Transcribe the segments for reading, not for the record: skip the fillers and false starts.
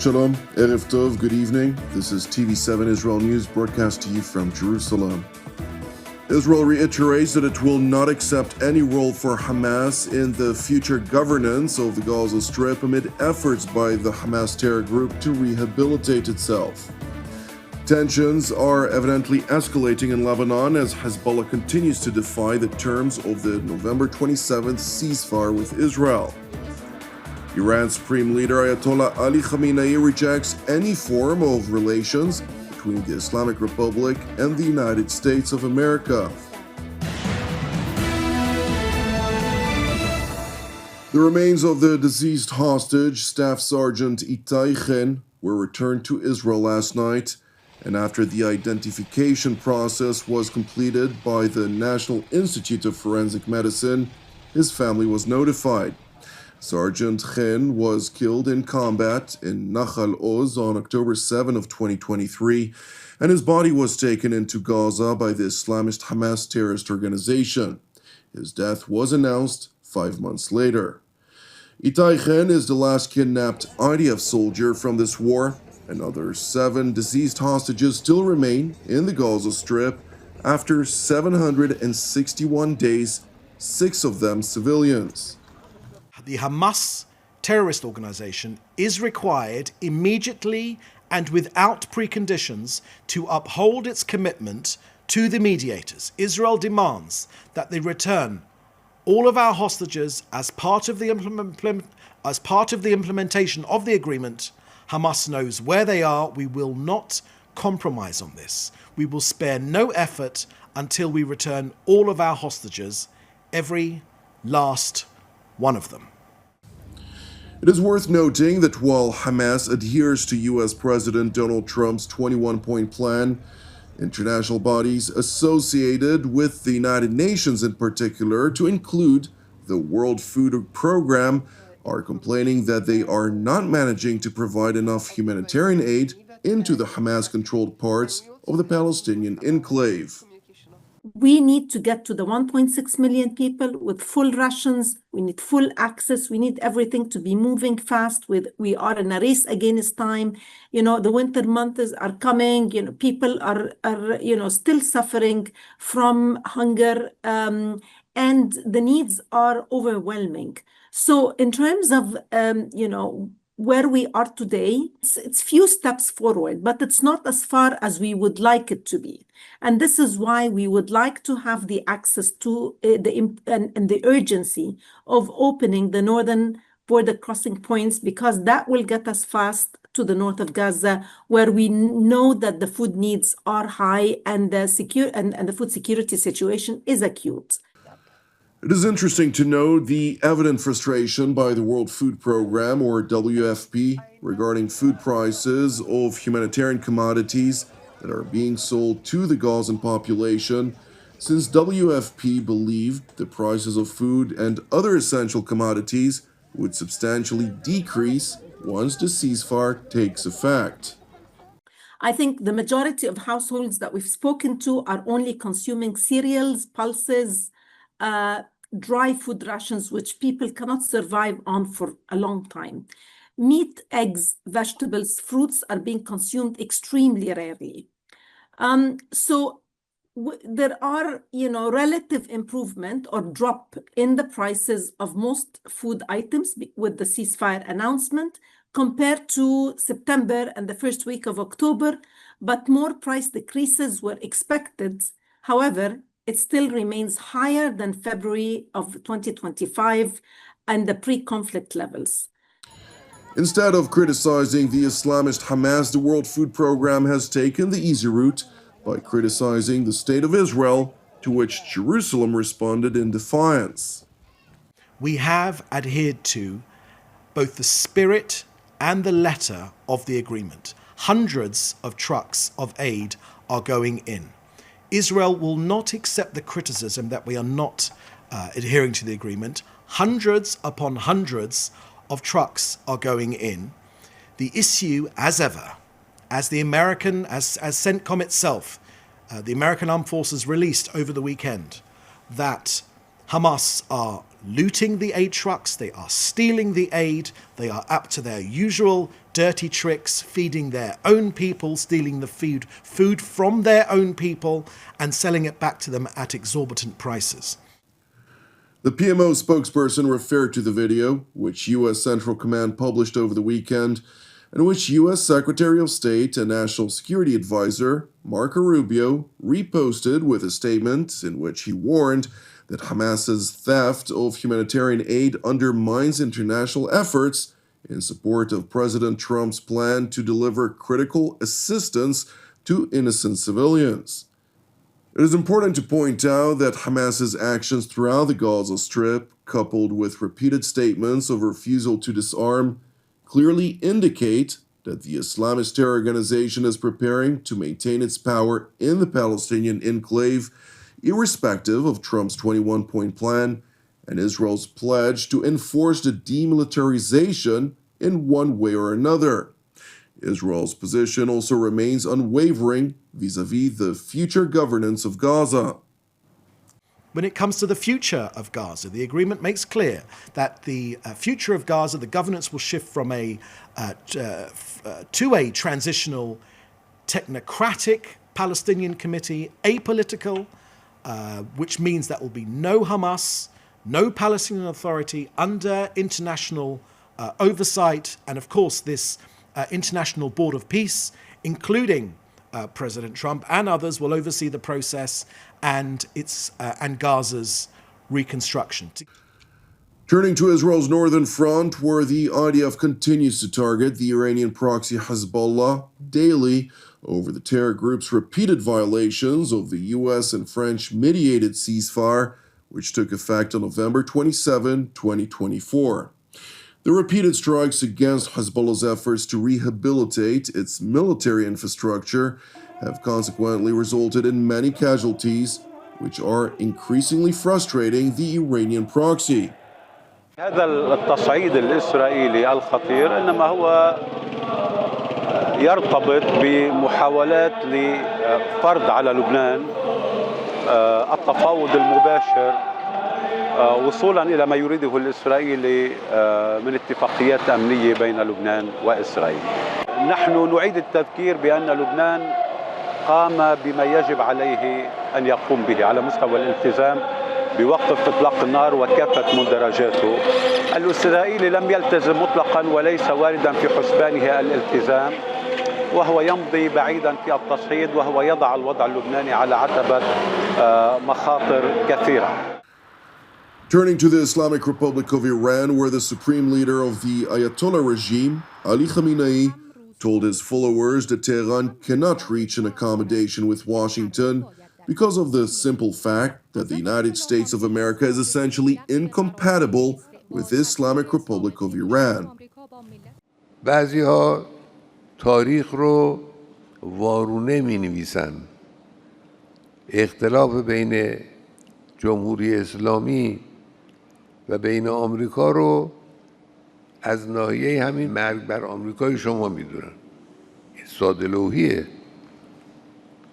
Shalom, Erev Tov, good evening. This is TV7 Israel News broadcast to you from Jerusalem. Israel reiterates that it will not accept any role for Hamas in the future governance of the Gaza Strip amid efforts by the Hamas terror group to rehabilitate itself. Tensions are evidently escalating in Lebanon as Hezbollah continues to defy the terms of the November 27th ceasefire with Israel. Iran's Supreme Leader Ayatollah Ali Khamenei rejects any form of relations between the Islamic Republic and the United States of America. The remains of the deceased hostage, Staff Sergeant Itai Hessen, were returned to Israel last night, and after the identification process was completed by the National Institute of Forensic Medicine, his family was notified. Sergeant Hessen was killed in combat in Nahal Oz on October 7 of 2023, and his body was taken into Gaza by the Islamist Hamas terrorist organization. His death was announced 5 months later. Itai Hessen is the last kidnapped IDF soldier from this war. Another 7 deceased hostages still remain in the Gaza Strip after 761 days, 6 of them civilians. The Hamas terrorist organization is required immediately and without preconditions to uphold its commitment to the mediators. Israel demands that they return all of our hostages as part of the implementation of the agreement. Hamas knows where they are. We will not compromise on this. We will spare no effort until we return all of our hostages, every last one of them. It is worth noting that while Hamas adheres to U.S. President Donald Trump's 21-point plan, international bodies associated with the United Nations in particular, to include the World Food Program, are complaining that they are not managing to provide enough humanitarian aid into the Hamas-controlled parts of the Palestinian enclave. We need to get to the 1.6 million people with full rations. We need full access. We need everything to be moving fast. We are in a race against time. The winter months are coming. People are still suffering from hunger, and the needs are overwhelming. So in terms of, where we are today, it's few steps forward, but it's not as far as we would like it to be. And this is why we would like to have the access to the urgency of opening the northern border crossing points, because that will get us fast to the north of Gaza, where we know that the food needs are high and the food security situation is acute. It is interesting to note the evident frustration by the World Food Program, or WFP, regarding food prices of humanitarian commodities that are being sold to the Gazan population, since WFP believed the prices of food and other essential commodities would substantially decrease once the ceasefire takes effect. I think the majority of households that we've spoken to are only consuming cereals, pulses, dry food rations, which people cannot survive on for a long time. Meat, eggs, vegetables, fruits are being consumed extremely rarely. There are, relative improvement or drop in the prices of most food items with the ceasefire announcement compared to September and the first week of October, but more price decreases were expected. However, it still remains higher than February of 2025 and the pre-conflict levels. Instead of criticizing the Islamist Hamas, the World Food Program has taken the easy route by criticizing the State of Israel, to which Jerusalem responded in defiance. We have adhered to both the spirit and the letter of the agreement. Hundreds of trucks of aid are going in. Israel will not accept the criticism that we are not adhering to the agreement. Hundreds upon hundreds of trucks are going in. The issue, as ever, as CENTCOM itself, the American Armed Forces released over the weekend, that Hamas are looting the aid trucks, they are stealing the aid, they are up to their usual dirty tricks, feeding their own people, stealing the food from their own people and selling it back to them at exorbitant prices. The PMO spokesperson referred to the video, which U.S. Central Command published over the weekend, and which U.S. Secretary of State and National Security Advisor Marco Rubio reposted with a statement in which he warned that Hamas's theft of humanitarian aid undermines international efforts in support of President Trump's plan to deliver critical assistance to innocent civilians. It is important to point out that Hamas's actions throughout the Gaza Strip, coupled with repeated statements of refusal to disarm, clearly indicate that the Islamist terror organization is preparing to maintain its power in the Palestinian enclave, irrespective of Trump's 21-point plan and Israel's pledge to enforce the demilitarization in one way or another. Israel's position also remains unwavering vis-à-vis the future governance of Gaza. When it comes to the future of Gaza, the agreement makes clear that the future of Gaza, the governance will shift from to a transitional technocratic Palestinian committee, apolitical, which means that will be no Hamas, no Palestinian Authority under international oversight, and of course this International Board of Peace, including President Trump and others, will oversee the process and Gaza's reconstruction. Turning to Israel's northern front, where the IDF continues to target the Iranian proxy Hezbollah daily over the terror group's repeated violations of the U.S. and French-mediated ceasefire, which took effect on November 27, 2024. The repeated strikes against Hezbollah's efforts to rehabilitate its military infrastructure have consequently resulted in many casualties, which are increasingly frustrating the Iranian proxy. هذا التصعيد الإسرائيلي الخطير إنما هو يرتبط بمحاولات لفرض على لبنان التفاوض المباشر وصولا إلى ما يريده الإسرائيلي من اتفاقيات أمنية بين لبنان وإسرائيل. نحن نعيد التذكير بأن لبنان قام بما يجب عليه أن يقوم به على مستوى الالتزام بوقف إطلاق النار وكافة مندرجاته. الإسرائيلي لم يلتزم مطلقا وليس واردا في حسبانه الالتزام، وهو يمضي بعيدا في التصعيد وهو يضع الوضع اللبناني على عتبة مخاطر كثيرة. Turning to the Islamic Republic of Iran, where the supreme leader of the Ayatollah regime, Ali Khamenei, told his followers that Tehran cannot reach an accommodation with Washington because of the simple fact that the United States of America is essentially incompatible with the Islamic Republic of Iran. بعضی‌ها تاریخ رو وارونه می‌نویسن. اختلاف بین جمهوری اسلامی و بین آمریکا رو از ناحیه همین مرگ بر آمریکای شما میدونن. این ساده لوحیه.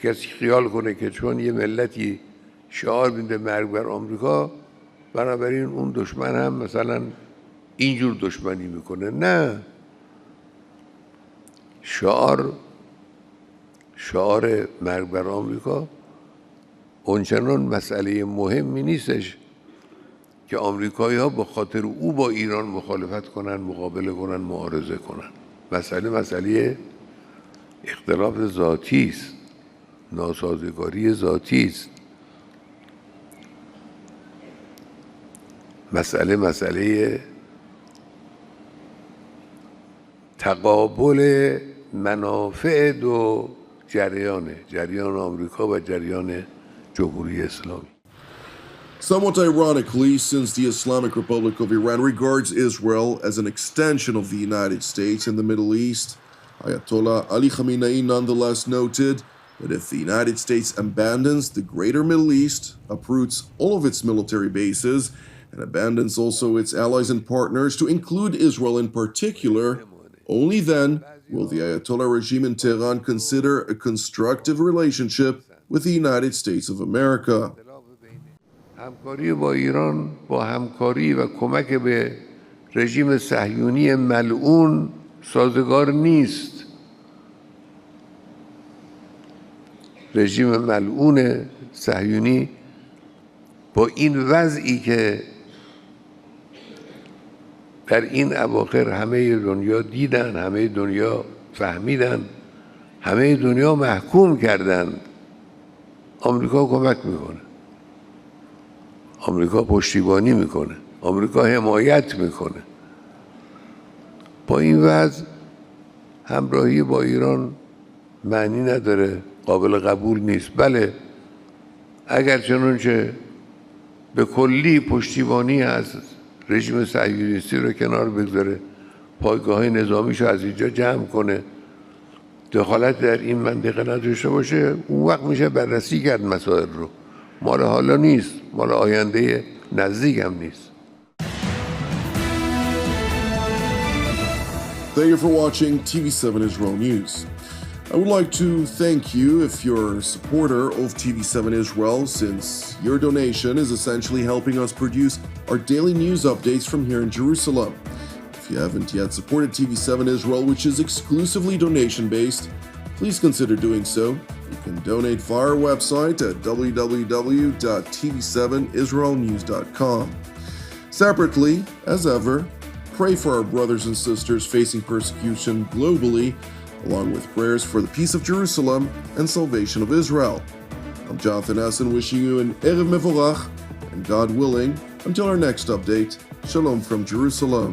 کسی خیال کنه که چون یه ملتی شعار میده مرگ بر آمریکا بنابراین اون دشمن هم مثلا اینجور دشمنی میکنه. نه، شعار مرگ بر آمریکا اونچنان مسئله مهمی نیستش که آمریکایی ها به خاطر او با ایران مخالفت کنن، مقابله کنن، معارضه کنن. مسئله اختلاف ذاتی است، ناسازگاری ذاتی است. مسئله تقابل منافع دو جریان آمریکا و جریان جمهوری اسلامی. Somewhat ironically, since the Islamic Republic of Iran regards Israel as an extension of the United States in the Middle East, Ayatollah Ali Khamenei nonetheless noted that if the United States abandons the greater Middle East, uproots all of its military bases, and abandons also its allies and partners, to include Israel in particular, only then will the Ayatollah regime in Tehran consider a constructive relationship with the United States of America. همکاری با ایران با همکاری و کمک به رژیم صهیونی ملعون سازگار نیست. رژیم ملعون صهیونی با این وضعی که در این اواخر همه دنیا دیدن، همه دنیا فهمیدن، همه دنیا محکوم کردن، آمریکا کمک میکنه، آمریکا پشتیبانی میکنه، آمریکا حمایت میکنه. با این وضع همراهی با ایران معنی نداره، قابل قبول نیست. بله اگر چنانچه به کلی پشتیبانی از رژیم صهیونیستی رو کنار بگذاره، پایگاه نظامیش رو از اینجا جمع کنه، دخالت در این منطقه نداشته باشه، اون وقت میشه بررسی کرد مسائل رو. مال حالا نیست، مال آینده نزدیک هم نیست. Thank you for watching TV7 Israel News. I would like to thank you if you're a supporter of TV7 Israel, since your donation is essentially helping us produce our daily news updates from here in Jerusalem. If you haven't yet supported TV7 Israel, which is exclusively donation-based, please consider doing so. You can donate via our website at www.tv7israelnews.com. Separately, as ever, pray for our brothers and sisters facing persecution globally, along with prayers for the peace of Jerusalem and salvation of Israel. I'm Jonathan Hessen, wishing you an Erev Mevorach, and God willing, until our next update, Shalom from Jerusalem.